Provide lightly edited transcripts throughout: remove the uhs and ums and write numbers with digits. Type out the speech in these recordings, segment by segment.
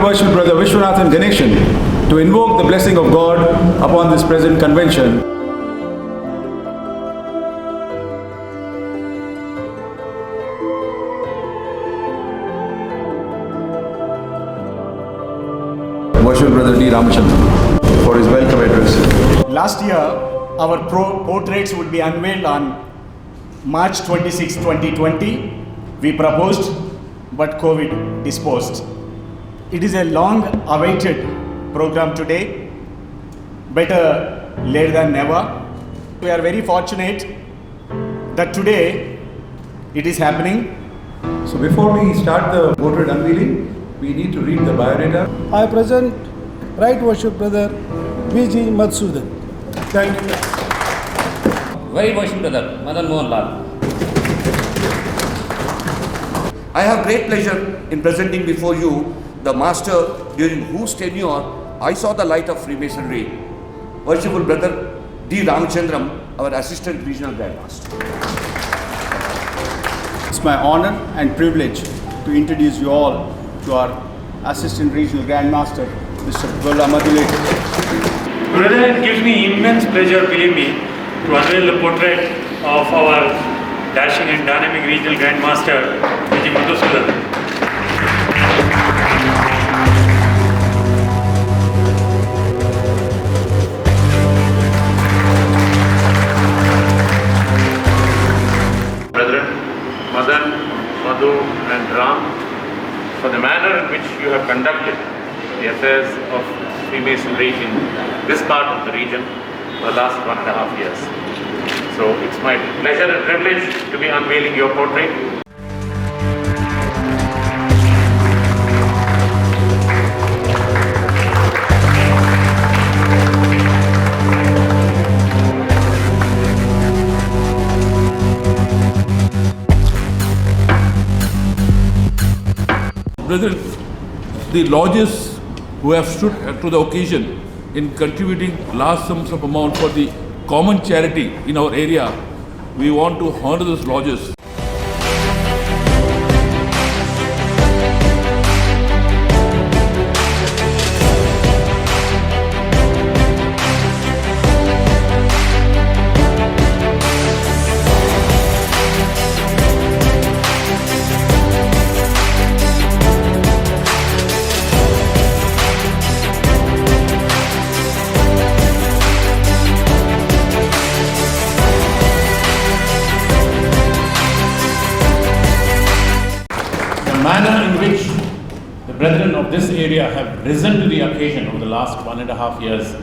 Worshipful Brother Vishwanathan Ganeshan to invoke the blessing of God upon this present convention. Worshipful Brother D. Ramachandran for his welcome address. Last year, our portraits would be unveiled on March 26, 2020. We proposed, but COVID disposed. It is a long-awaited program today. Better late than never. We are very fortunate that today it is happening. So before we start the portrait unveiling, we need to read the biodata. I present Right Worship Brother V.G. Madhusudan. Thank you. Right Worship Brother Madan Mohan Lal. I have great pleasure in presenting before you the master during whose tenure I saw the light of Freemasonry, Worshipful Brother D. Ramachandran, our Assistant Regional Grand Master. It's my honor and privilege to introduce you all to our Assistant Regional Grand Master, Mr. Gola Madhulek. Brother, it gives me immense pleasure, believe me, to unveil the portrait of our dashing and dynamic Regional Grand Master, V.G. Madhusudan. Brethren, Madan, Madhu and Ram, for the manner in which you have conducted the affairs of Freemasonry in this part of the region for the last 1.5 years. So it's my pleasure and privilege to be unveiling your portrait. Brethren, the lodges who have stood to the occasion in contributing large sums of amount for the common charity in our area, we want to honor those lodges. The manner in which the brethren of this area have risen to the occasion over the last 1.5 years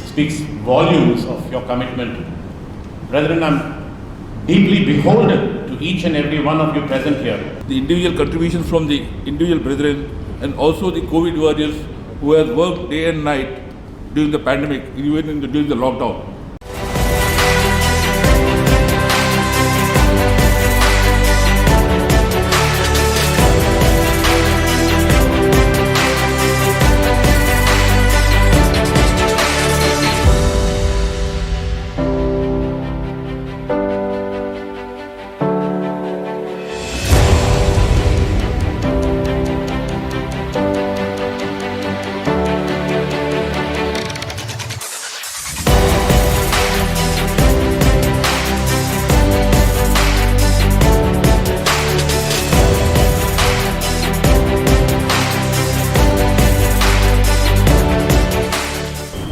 speaks volumes of your commitment. Brethren, I'm deeply beholden to each and every one of you present here. The individual contributions from the individual brethren and also the COVID warriors who have worked day and night during the pandemic, even during the lockdown.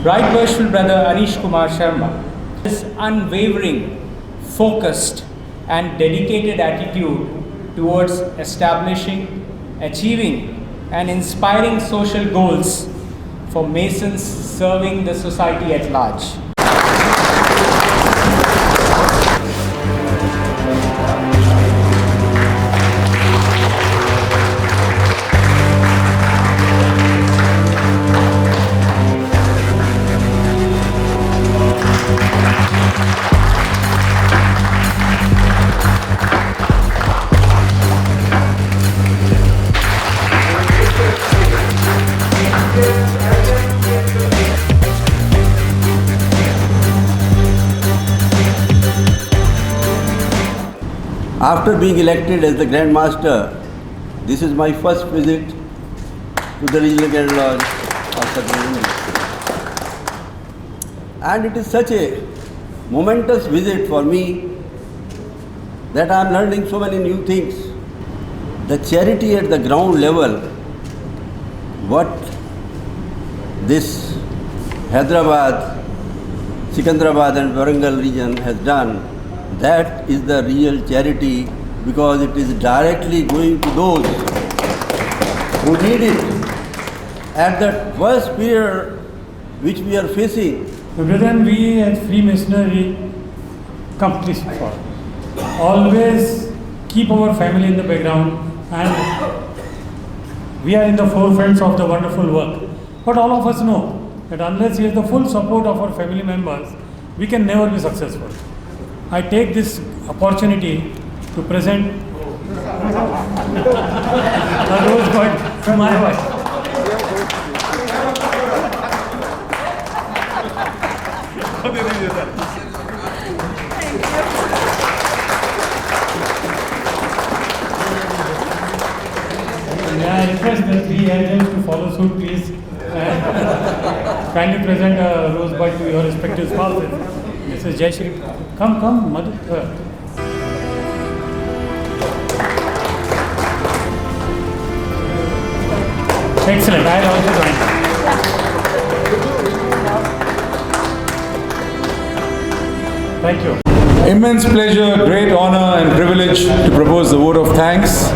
Right Worshipful Brother Anish Kumar Sharma. His unwavering, focused and dedicated attitude towards establishing, achieving and inspiring social goals for Masons serving the society at large. After being elected as the Grand Master, this is my first visit to the Regional Grand Lodge of Southern India. And it is such a momentous visit for me that I am learning so many new things. The charity at the ground level, what this Hyderabad, Secunderabad and Warangal region has done, that is the real charity, because it is directly going to those who need it at that worst period which we are facing. Brethren, we as Freemasonry, come please forward. Always keep our family in the background, and we are in the forefront of the wonderful work. But all of us know that unless we have the full support of our family members, we can never be successful. I take this opportunity to present a rosebud to my wife. May I request the three agents to follow suit, please, and kindly present a rosebud to your respective spouses. Mrs. Jayashri, come, Madhu. Excellent, I will also join. Thank you. Immense pleasure, great honor and privilege to propose the vote of thanks.